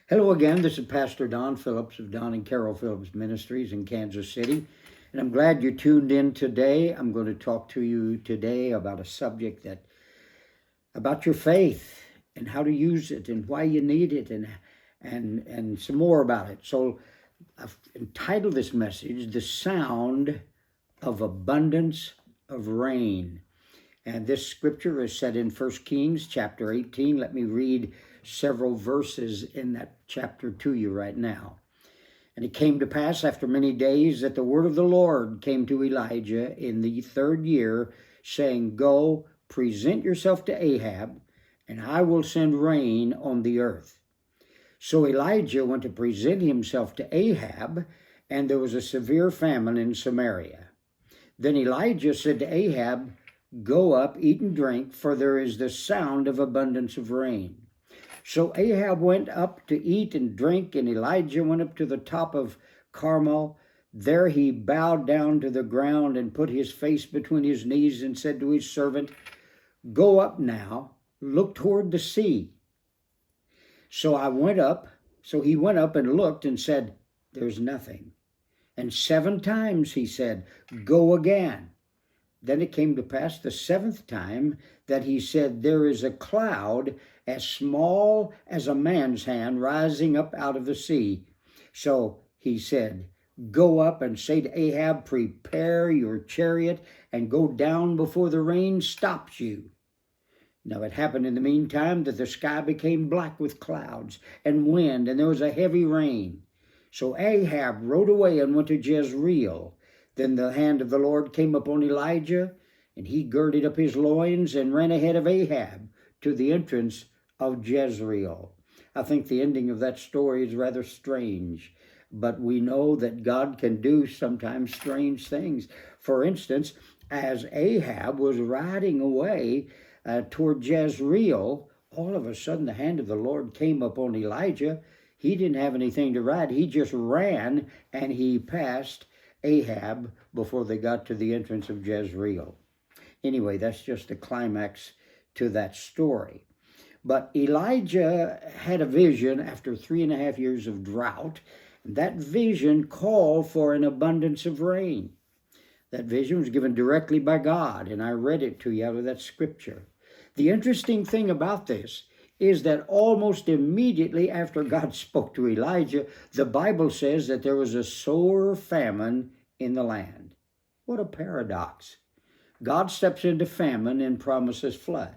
Hello again. This is Pastor Don Phillips of Don and Carol Phillips Ministries in Kansas City. And I'm glad you tuned in today. I'm going to talk to you today about a subject about your faith and how to use it and why you need it and some more about it. So I've entitled this message, The Sound of Abundance of Rain. And this scripture is set in 1 Kings chapter 18. Let me read several verses in that chapter to you right now. And it came to pass after many days that the word of the Lord came to Elijah in the third year, saying, Go, present yourself to Ahab, and I will send rain on the earth. So Elijah went to present himself to Ahab, and there was a severe famine in Samaria. Then Elijah said to Ahab, Go up, eat and drink, for there is the sound of abundance of rain. So Ahab went up to eat and drink, and Elijah went up to the top of Carmel. There he bowed down to the ground and put his face between his knees and said to his servant, Go up now, look toward the sea. So he went up and looked and said, There's nothing. And 7 times he said, Go again. Then it came to pass the 7th time that he said, There is a cloud as small as a man's hand rising up out of the sea. So he said, Go up and say to Ahab, Prepare your chariot and go down before the rain stops you. Now it happened in the meantime that the sky became black with clouds and wind, and there was a heavy rain. So Ahab rode away and went to Jezreel. Then the hand of the Lord came upon Elijah, and he girded up his loins and ran ahead of Ahab to the entrance of Jezreel. I think the ending of that story is rather strange, but we know that God can do sometimes strange things. For instance, as Ahab was riding away toward Jezreel, all of a sudden the hand of the Lord came upon Elijah. He didn't have anything to ride. He just ran, and he passed Ahab before they got to the entrance of Jezreel. Anyway, that's just the climax to that story. But Elijah had a vision after 3.5 years of drought. And that vision called for an abundance of rain. That vision was given directly by God, and I read it to you out of that scripture. The interesting thing about this is that almost immediately after God spoke to Elijah, the Bible says that there was a sore famine in the land. What a paradox. God steps into famine and promises flood.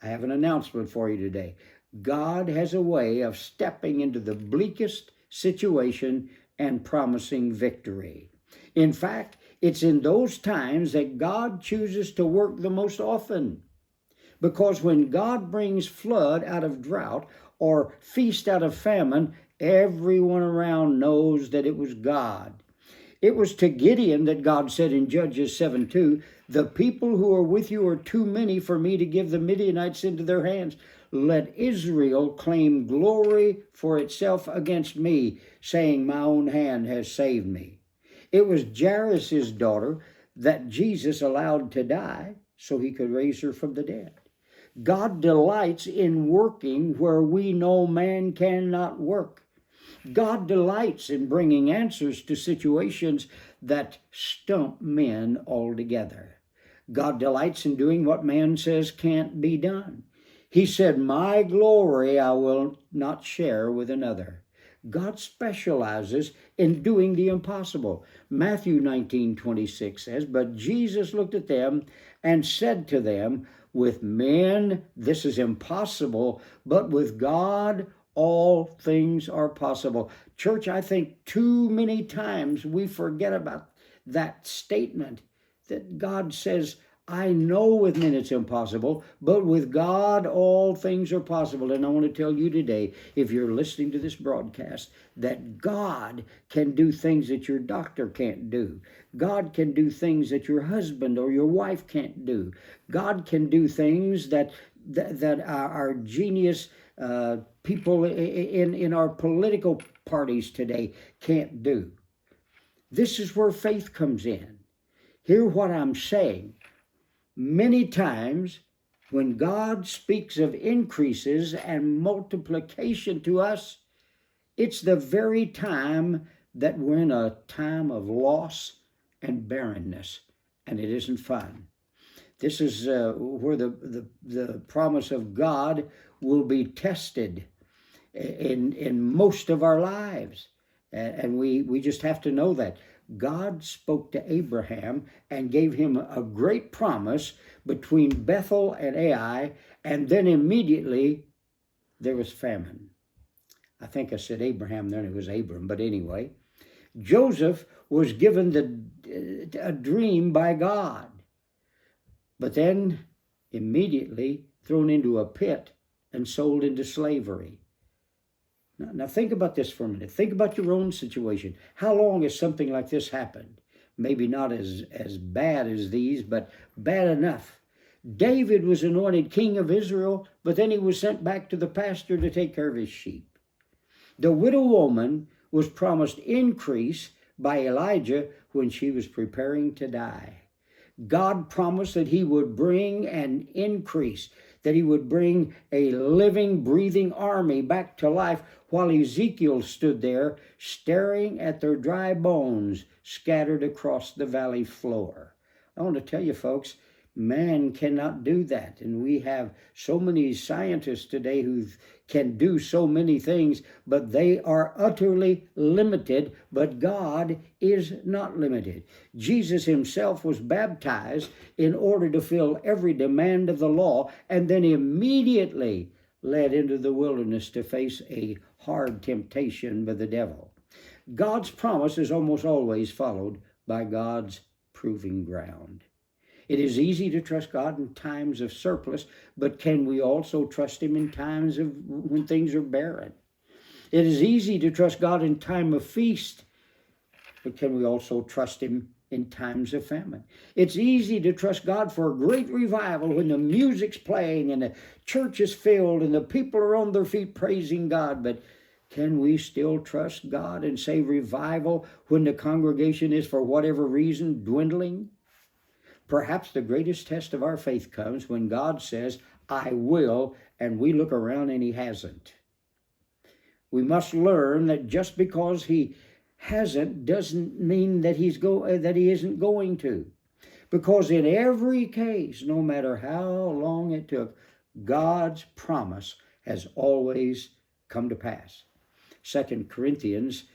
I have an announcement for you today. God has a way of stepping into the bleakest situation and promising victory. In fact, it's in those times that God chooses to work the most often. Because when God brings flood out of drought or feast out of famine, everyone around knows that it was God. It was to Gideon that God said in Judges 7:2, The people who are with you are too many for me to give the Midianites into their hands. Let Israel claim glory for itself against me, saying, My own hand has saved me. It was Jairus' daughter that Jesus allowed to die so he could raise her from the dead. God delights in working where we know man cannot work. God delights in bringing answers to situations that stump men altogether. God delights in doing what man says can't be done. He said, My glory I will not share with another. God specializes in doing the impossible. Matthew 19:26 says, But Jesus looked at them and said to them, With men this is impossible, but with God all things are possible. Church, I think too many times we forget about that statement that God says, I know with men it's impossible, but with God all things are possible. And I want to tell you today, if you're listening to this broadcast, that God can do things that your doctor can't do. God can do things that your husband or your wife can't do. God can do things that our genius people in our political parties today can't do. This is where faith comes in. Hear what I'm saying. Many times when God speaks of increases and multiplication to us, It's the very time that we're in a time of loss and barrenness, and it isn't fun. This is where the promise of God will be tested in most of our lives. And we just have to know that. God spoke to Abraham and gave him a great promise between Bethel and Ai, and then immediately there was famine. I think I said Abraham, then it was Abram, but anyway. Joseph was given a dream by God, but then immediately thrown into a pit and sold into slavery. Now think about this for a minute. Think about your own situation. How long has something like this happened? Maybe not as bad as these, but bad enough. David was anointed king of Israel, but then he was sent back to the pasture to take care of his sheep. The widow woman was promised increase by Elijah when she was preparing to die. God promised that he would bring an increase, that he would bring a living, breathing army back to life, while Ezekiel stood there staring at their dry bones scattered across the valley floor. I want to tell you, folks, man cannot do that. And we have so many scientists today who can do so many things, but they are utterly limited. But God is not limited. Jesus himself was baptized in order to fill every demand of the law, and then immediately led into the wilderness to face a hard temptation by the devil. God's promise is almost always followed by God's proving ground. It is easy to trust God in times of surplus, but can we also trust him in times of when things are barren? It is easy to trust God in time of feast, but can we also trust him in times of famine? It's easy to trust God for a great revival when the music's playing and the church is filled and the people are on their feet praising God, but can we still trust God and say revival when the congregation is, for whatever reason, dwindling? Perhaps the greatest test of our faith comes when God says, I will, and we look around and he hasn't. We must learn that just because he hasn't doesn't mean that that he isn't going to. Because in every case, no matter how long it took, God's promise has always come to pass. 2 Corinthians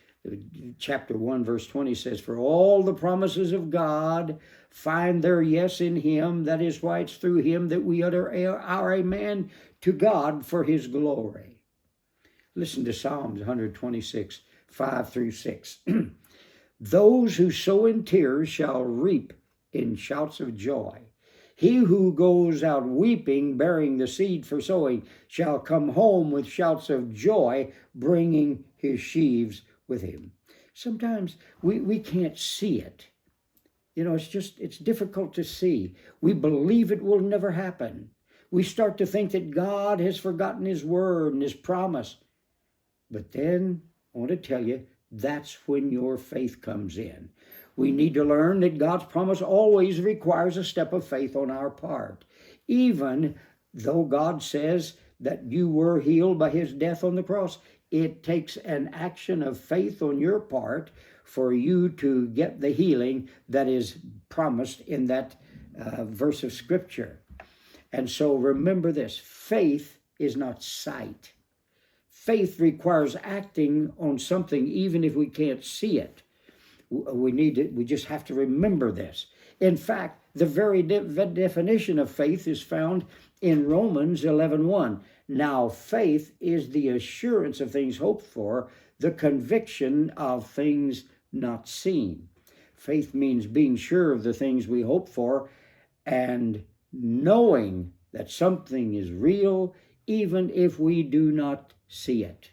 chapter 1 verse 20 says, for all the promises of God find their yes in him. That is why it's through him that we utter our amen to God for his glory. Listen to Psalms 126, 5 through 6. Those who sow in tears shall reap in shouts of joy. He who goes out weeping, bearing the seed for sowing, shall come home with shouts of joy, bringing his sheaves with him. Sometimes we can't see it. You know, it's difficult to see. We believe it will never happen. We start to think that God has forgotten his word and his promise. But then, I want to tell you, that's when your faith comes in. We need to learn that God's promise always requires a step of faith on our part. Even though God says that you were healed by his death on the cross, it takes an action of faith on your part for you to get the healing that is promised in that verse of Scripture. And so remember this, faith is not sight. Faith requires acting on something even if we can't see it. We just have to remember this. In fact, the very definition of faith is found in Romans 11:1. Now, faith is the assurance of things hoped for, the conviction of things not seen. Faith means being sure of the things we hope for and knowing that something is real even if we do not see it.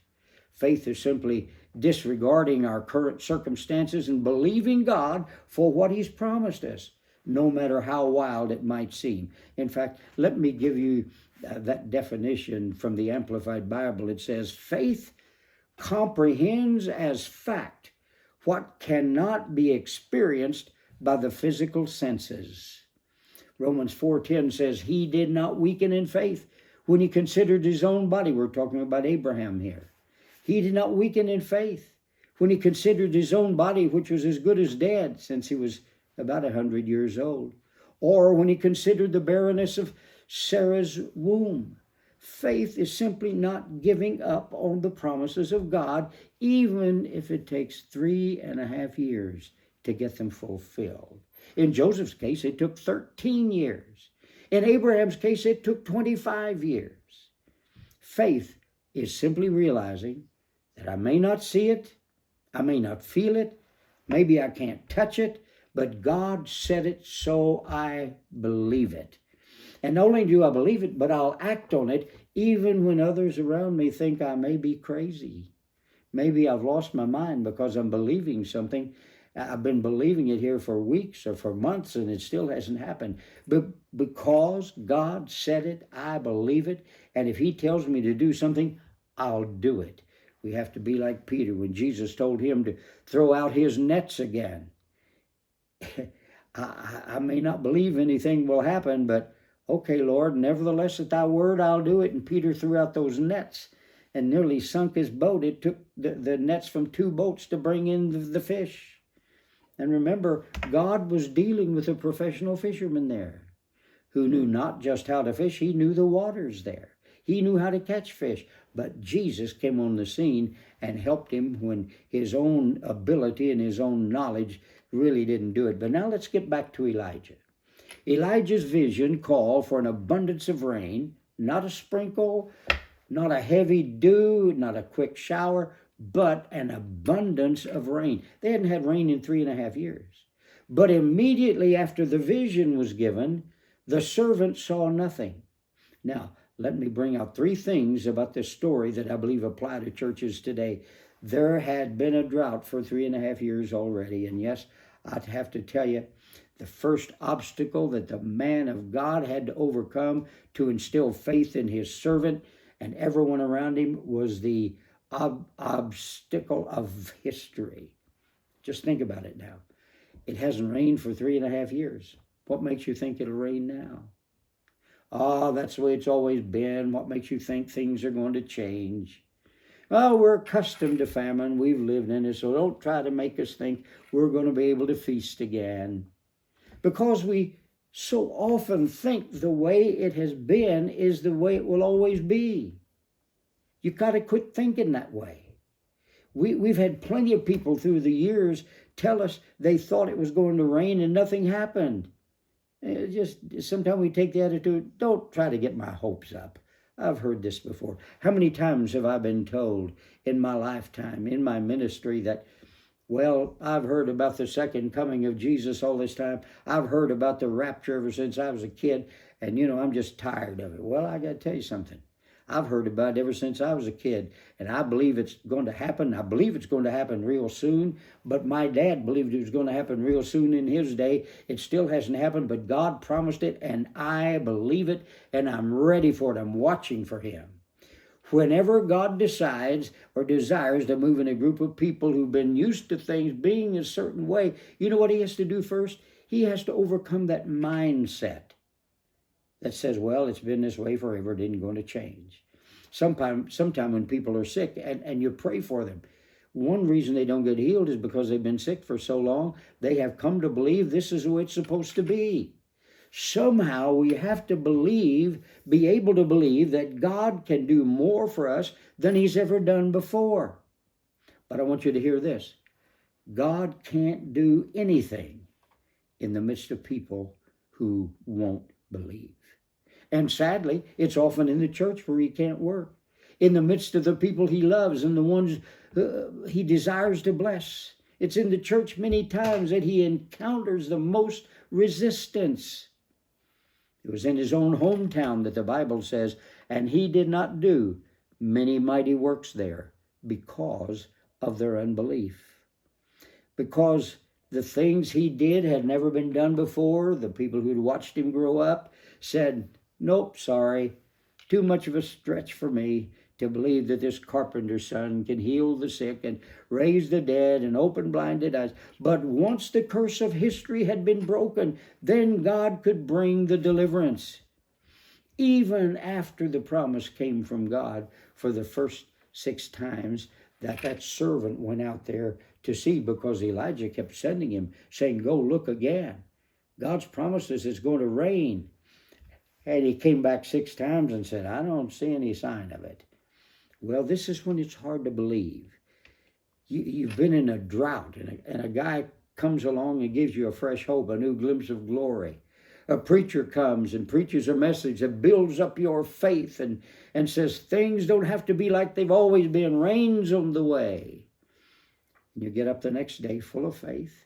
Faith is simply disregarding our current circumstances and believing God for what he's promised us, no matter how wild it might seem. In fact, let me give you that definition from the Amplified Bible. It says, faith comprehends as fact what cannot be experienced by the physical senses. Romans 4:10 says, he did not weaken in faith when he considered his own body. We're talking about Abraham here. He did not weaken in faith when he considered his own body, which was as good as dead, since he was about 100 years old, or when he considered the barrenness of Sarah's womb. Faith is simply not giving up on the promises of God, even if it takes 3.5 years to get them fulfilled. In Joseph's case, it took 13 years. In Abraham's case, it took 25 years. Faith is simply realizing that I may not see it, I may not feel it, maybe I can't touch it, but God said it, so I believe it. And not only do I believe it, but I'll act on it even when others around me think I may be crazy. Maybe I've lost my mind because I'm believing something. I've been believing it here for weeks or for months and it still hasn't happened. But because God said it, I believe it. And if he tells me to do something, I'll do it. We have to be like Peter when Jesus told him to throw out his nets again. I may not believe anything will happen, but okay, Lord, nevertheless at thy word I'll do it. And Peter threw out those nets and nearly sunk his boat. It took the nets from 2 boats to bring in the fish. And remember, God was dealing with a professional fisherman there who knew not just how to fish, he knew the waters there. He knew how to catch fish. But Jesus came on the scene and helped him when his own ability and his own knowledge really didn't do it. But now let's get back to Elijah. Elijah's vision called for an abundance of rain, not a sprinkle, not a heavy dew, not a quick shower, but an abundance of rain. They hadn't had rain in 3.5 years. But immediately after the vision was given, the servant saw nothing. Now, let me bring out 3 things about this story that I believe apply to churches today. There had been a drought for 3.5 years already. And yes, I'd have to tell you, the first obstacle that the man of God had to overcome to instill faith in his servant and everyone around him was the obstacle of history. Just think about it now. It hasn't rained for 3.5 years. What makes you think it'll rain now? Oh, that's the way it's always been. What makes you think things are going to change? Well, we're accustomed to famine. We've lived in it, so don't try to make us think we're going to be able to feast again. Because we so often think the way it has been is the way it will always be. You got to quit thinking that way. We've had plenty of people through the years tell us they thought it was going to rain and nothing happened. Sometimes we take the attitude, don't try to get my hopes up. I've heard this before. How many times have I been told in my lifetime, in my ministry, that, well, I've heard about the second coming of Jesus all this time. I've heard about the rapture ever since I was a kid, and, I'm just tired of it. Well, I got to tell you something. I've heard about it ever since I was a kid, and I believe it's going to happen. I believe it's going to happen real soon, but my dad believed it was going to happen real soon in his day. It still hasn't happened, but God promised it, and I believe it, and I'm ready for it. I'm watching for him. Whenever God decides or desires to move in a group of people who've been used to things being a certain way, you know what he has to do first? He has to overcome that mindset that says, well, it's been this way forever, it isn't going to change. Sometime when people are sick and you pray for them, one reason they don't get healed is because they've been sick for so long, they have come to believe this is the way it's supposed to be. Somehow we have to be able to believe that God can do more for us than he's ever done before. But I want you to hear this. God can't do anything in the midst of people who won't believe. And sadly, it's often in the church where he can't work. In the midst of the people he loves and the ones he desires to bless. It's in the church many times that he encounters the most resistance. It was in his own hometown that the Bible says, and he did not do many mighty works there because of their unbelief. Because the things he did had never been done before. The people who'd watched him grow up said, nope, sorry, too much of a stretch for me to believe that this carpenter's son can heal the sick and raise the dead and open blinded eyes. But once the curse of history had been broken, then God could bring the deliverance. Even after the promise came from God for the first 6 times that servant went out there to see, because Elijah kept sending him, saying, go look again. God's promised us it's going to rain. And he came back 6 times and said, I don't see any sign of it. Well, this is when it's hard to believe. You've been in a drought, and a guy comes along and gives you a fresh hope, a new glimpse of glory. A preacher comes and preaches a message that builds up your faith and says things don't have to be like they've always been. Rain's on the way. And you get up the next day full of faith,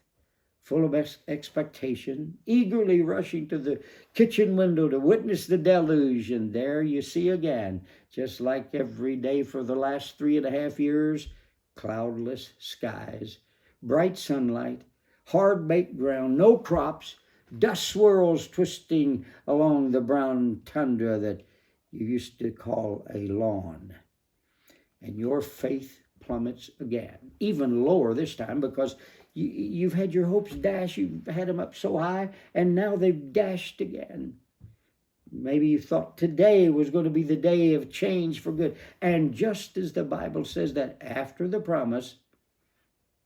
full of expectation, eagerly rushing to the kitchen window to witness the deluge. And there you see again, just like every day for the last 3.5 years, cloudless skies, bright sunlight, hard-baked ground, no crops, dust swirls twisting along the brown tundra that you used to call a lawn. And your faith plummets again, even lower this time, because you've had your hopes dashed. You've had them up so high, and now they've dashed again. Maybe you thought today was going to be the day of change for good. And just as the Bible says that after the promise,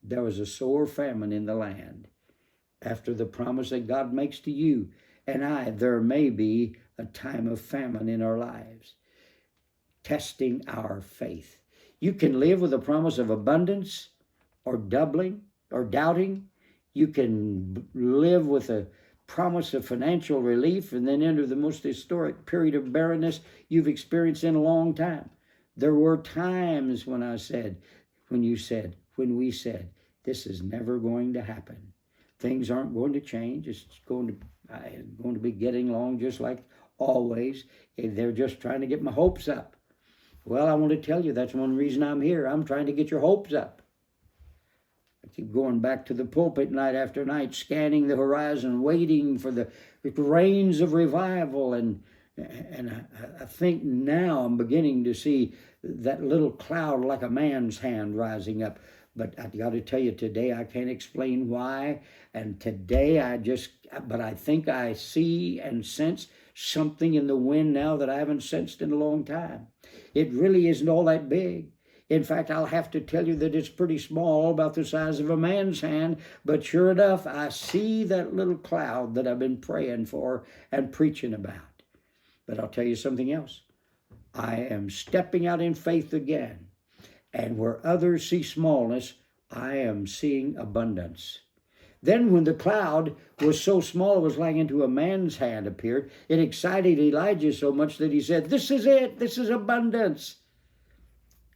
there was a sore famine in the land. After the promise that God makes to you and I, there may be a time of famine in our lives, testing our faith. You can live with a promise of abundance or doubling or doubting. You can live with a promise of financial relief and then enter the most historic period of barrenness you've experienced in a long time. There were times when we said, this is never going to happen. Things aren't going to change. It's going to be getting along just like always. They're just trying to get my hopes up. Well, I want to tell you, that's one reason I'm here. I'm trying to get your hopes up. I keep going back to the pulpit night after night, scanning the horizon, waiting for the rains of revival. And I think now I'm beginning to see that little cloud like a man's hand rising up. But I got to tell you, today I can't explain why. And today but I think I see and sense something in the wind now that I haven't sensed in a long time. It really isn't all that big. In fact, I'll have to tell you that it's pretty small, about the size of a man's hand. But sure enough, I see that little cloud that I've been praying for and preaching about. But I'll tell you something else. I am stepping out in faith again. And where others see smallness, I am seeing abundance. Then when the cloud was so small it was like into a man's hand appeared, it excited Elijah so much that he said, this is it, this is abundance.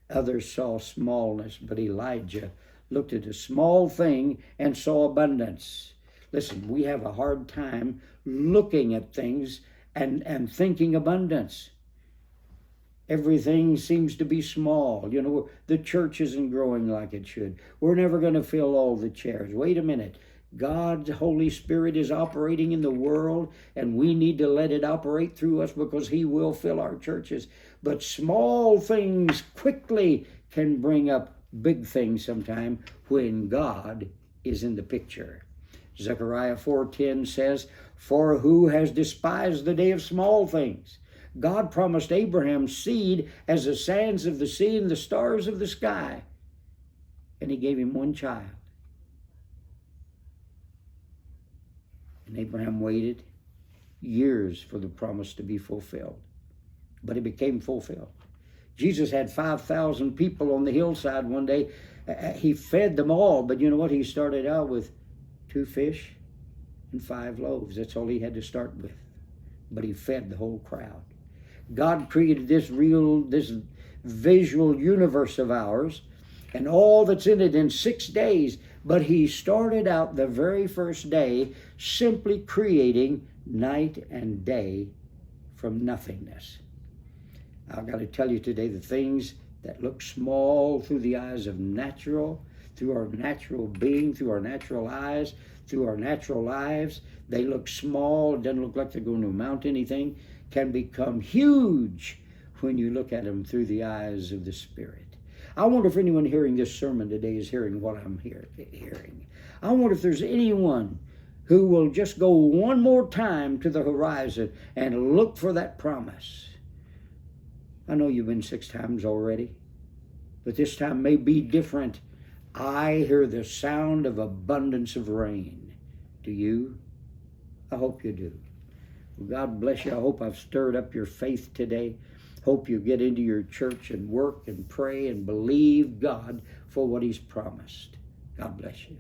Others saw smallness, but Elijah looked at a small thing and saw abundance. Listen, we have a hard time looking at things and thinking abundance. Everything seems to be small. You know, the church isn't growing like it should. We're never going to fill all the chairs. Wait a minute. God's Holy Spirit is operating in the world, and we need to let it operate through us, because He will fill our churches. But small things quickly can bring up big things sometime when God is in the picture. Zechariah 4:10 says, for who has despised the day of small things? God promised Abraham seed as the sands of the sea and the stars of the sky. And He gave him one child. And Abraham waited years for the promise to be fulfilled. But it became fulfilled. Jesus had 5,000 people on the hillside one day. He fed them all. But you know what? He started out with 2 fish and 5 loaves. That's all He had to start with. But He fed the whole crowd. God created this visual universe of ours and all that's in it in 6 days. But He started out the very first day simply creating night and day from nothingness. I've got to tell you today, the things that look small through the eyes of through our natural being, through our natural eyes, through our natural lives, they look small. It doesn't look like they're going to amount to anything. Can become huge when you look at them through the eyes of the Spirit. I wonder if anyone hearing this sermon today is hearing what I'm hearing. I wonder if there's anyone who will just go one more time to the horizon and look for that promise. I know you've been 6 times already. but this time may be different. I hear the sound of abundance of rain. Do you? I hope you do. Well, God bless you. I hope I've stirred up your faith today. Hope you get into your church and work and pray and believe God for what He's promised. God bless you.